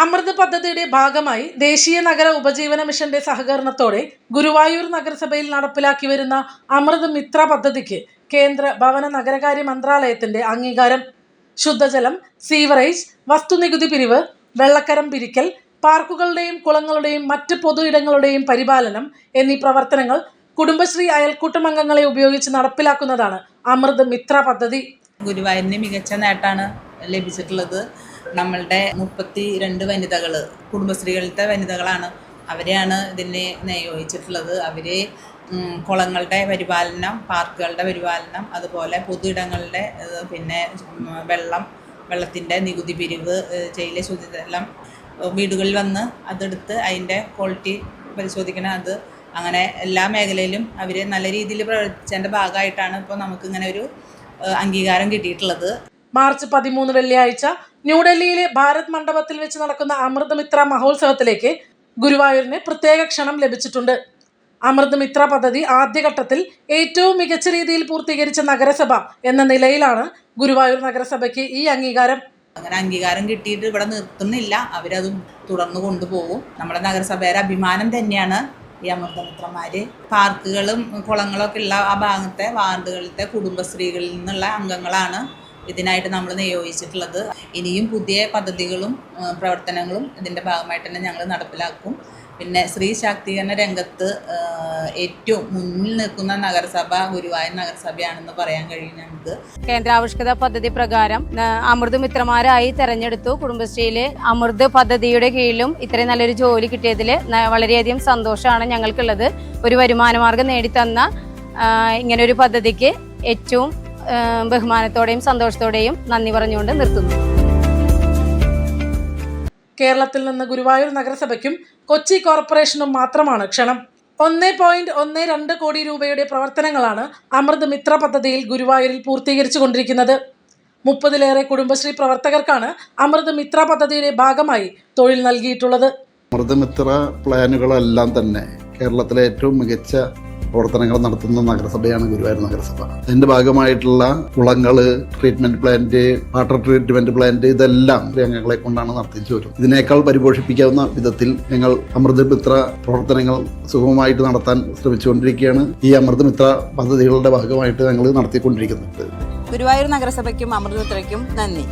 അമൃത് പദ്ധതിയുടെ ഭാഗമായി ദേശീയ നഗര ഉപജീവന മിഷന്റെ സഹകരണത്തോടെ ഗുരുവായൂർ നഗരസഭയിൽ നടപ്പിലാക്കി വരുന്ന അമൃത് മിത്ര പദ്ധതിക്ക് കേന്ദ്ര ഭവന നഗരകാര്യ മന്ത്രാലയത്തിന്റെ അംഗീകാരം. ശുദ്ധജലം, സീവറേജ്, വസ്തുനികുതി പിരിവ്, വെള്ളക്കരം പിരിക്കൽ, പാർക്കുകളുടെയും കുളങ്ങളുടെയും മറ്റ് പൊതു ഇടങ്ങളുടെയും പരിപാലനം എന്നീ പ്രവർത്തനങ്ങൾ കുടുംബശ്രീ അയൽക്കൂട്ടം അംഗങ്ങളെ ഉപയോഗിച്ച് നടപ്പിലാക്കുന്നതാണ് അമൃത് മിത്ര പദ്ധതി. ഗുരുവായൂരിന് മികച്ച നേട്ടമാണ് ലഭിച്ചിട്ടുള്ളത്. നമ്മളുടെ 32 വനിതകൾ, കുടുംബശ്രീകളിലത്തെ വനിതകളാണ്. അവരെയാണ് ഇതിനെ നിയോഗിച്ചിട്ടുള്ളത്. അവർ കുളങ്ങളുടെ പരിപാലനം, പാർക്കുകളുടെ പരിപാലനം, അതുപോലെ പൊതു ഇടങ്ങളുടെ പിന്നെ വെള്ളത്തിൻ്റെ നികുതി പിരിവ്, ജയിലെ ശുചിജലം, വീടുകളിൽ വന്ന് അതെടുത്ത് അതിൻ്റെ ക്വാളിറ്റി പരിശോധിക്കണം, അത് അങ്ങനെ എല്ലാ മേഖലയിലും അവർ നല്ല രീതിയിൽ പ്രവർത്തിച്ചതിൻ്റെ ഭാഗമായിട്ടാണ് ഇപ്പോൾ നമുക്കിങ്ങനെ ഒരു അംഗീകാരം കിട്ടിയിട്ടുള്ളത്. മാർച്ച് 13 വെള്ളിയാഴ്ച ന്യൂഡൽഹിയിലെ ഭാരത് മണ്ഡപത്തിൽ വെച്ച് നടക്കുന്ന അമൃത് മിത്ര മഹോത്സവത്തിലേക്ക് ഗുരുവായൂരിന് പ്രത്യേക ക്ഷണം ലഭിച്ചിട്ടുണ്ട്. അമൃത് മിത്ര പദ്ധതി ആദ്യഘട്ടത്തിൽ ഏറ്റവും മികച്ച രീതിയിൽ പൂർത്തീകരിച്ച നഗരസഭ എന്ന നിലയിലാണ് ഗുരുവായൂർ നഗരസഭയ്ക്ക് ഈ അംഗീകാരം. അങ്ങനെ അംഗീകാരം കിട്ടിയിട്ട് ഇവിടെ നിർത്തുന്നില്ല, അവരത് തുടർന്ന് കൊണ്ടുപോകും. നമ്മുടെ നഗരസഭയുടെ അഭിമാനം തന്നെയാണ് ഈ അമൃതമിത്രന്മാർ. പാർക്കുകളും കുളങ്ങളൊക്കെ ഉള്ള ആ ഭാഗത്തെ വാർഡുകളിലത്തെ കുടുംബശ്രീകളിൽ നിന്നുള്ള അംഗങ്ങളാണ് ഇതിനായിട്ട് നമ്മൾ നിയോഗിച്ചിട്ടുള്ളത്. ഇനിയും പുതിയ പദ്ധതികളും പ്രവർത്തനങ്ങളും ഇതിൻ്റെ ഭാഗമായിട്ട് തന്നെ ഞങ്ങൾ നടപ്പിലാക്കും. പിന്നെ സ്ത്രീ ശാക്തീകരണ രംഗത്ത് ഏറ്റവും മുന്നിൽ നിൽക്കുന്ന നഗരസഭ ഗുരുവായൂർ നഗരസഭയാണെന്ന് പറയാൻ കഴിയും ഞങ്ങൾക്ക്. കേന്ദ്രാവിഷ്കൃത പദ്ധതി പ്രകാരം അമൃത് മിത്രമാരായി തെരഞ്ഞെടുത്തു. കുടുംബശ്രീയിലെ അമൃത് പദ്ധതിയുടെ കീഴിലും ഇത്രയും നല്ലൊരു ജോലി കിട്ടിയതിൽ വളരെയധികം സന്തോഷമാണ് ഞങ്ങൾക്കുള്ളത്. ഒരു വരുമാനമാർഗം നേടിത്തന്ന ഇങ്ങനൊരു പദ്ധതിക്ക് ഏറ്റവും ബഹുമാനത്തോടെയും സന്തോഷത്തോടെയും നന്ദി പറഞ്ഞുകൊണ്ട് നിർത്തുന്നു. കേരളത്തിൽ നിന്ന് ഗുരുവായൂർ നഗരസഭയ്ക്കും കൊച്ചി കോർപ്പറേഷനും മാത്രമാണ് ക്ഷണം. 1.12 കോടി രൂപയുടെ പ്രവർത്തനങ്ങളാണ് അമൃത് മിത്ര പദ്ധതിയിൽ ഗുരുവായൂരിൽ പൂർത്തീകരിച്ചു കൊണ്ടിരിക്കുന്നത്. 30-ലേറെ കുടുംബശ്രീ പ്രവർത്തകർക്കാണ് അമൃത് മിത്ര പദ്ധതിയുടെ ഭാഗമായി തൊഴിൽ നൽകിയിട്ടുള്ളത്. അമൃത് മിത്ര പ്ലാനുകളെല്ലാം തന്നെ കേരളത്തിലെ ഏറ്റവും മികച്ച പ്രവർത്തനങ്ങൾ നടത്തുന്ന നഗരസഭയാണ് ഗുരുവായൂർ നഗരസഭ. അതിന്റെ ഭാഗമായിട്ടുള്ള കുളങ്ങൾ, treatment plant, water treatment plant, ഇതെല്ലാം അംഗങ്ങളെ കൊണ്ടാണ് നടത്തിച്ചു വരും. ഇതിനേക്കാൾ പരിപോഷിപ്പിക്കാവുന്ന വിധത്തിൽ ഞങ്ങൾ അമൃത് മിത്ര പ്രവർത്തനങ്ങൾ സുഗമമായിട്ട് നടത്താൻ ശ്രമിച്ചുകൊണ്ടിരിക്കുകയാണ്. ഈ അമൃത് മിത്ര പദ്ധതികളുടെ ഭാഗമായിട്ട് ഞങ്ങൾ നടത്തിക്കൊണ്ടിരിക്കുന്നുണ്ട്. ഗുരുവായൂർ നഗരസഭയ്ക്കും അമൃത് മിത്രയ്ക്കും നന്ദി.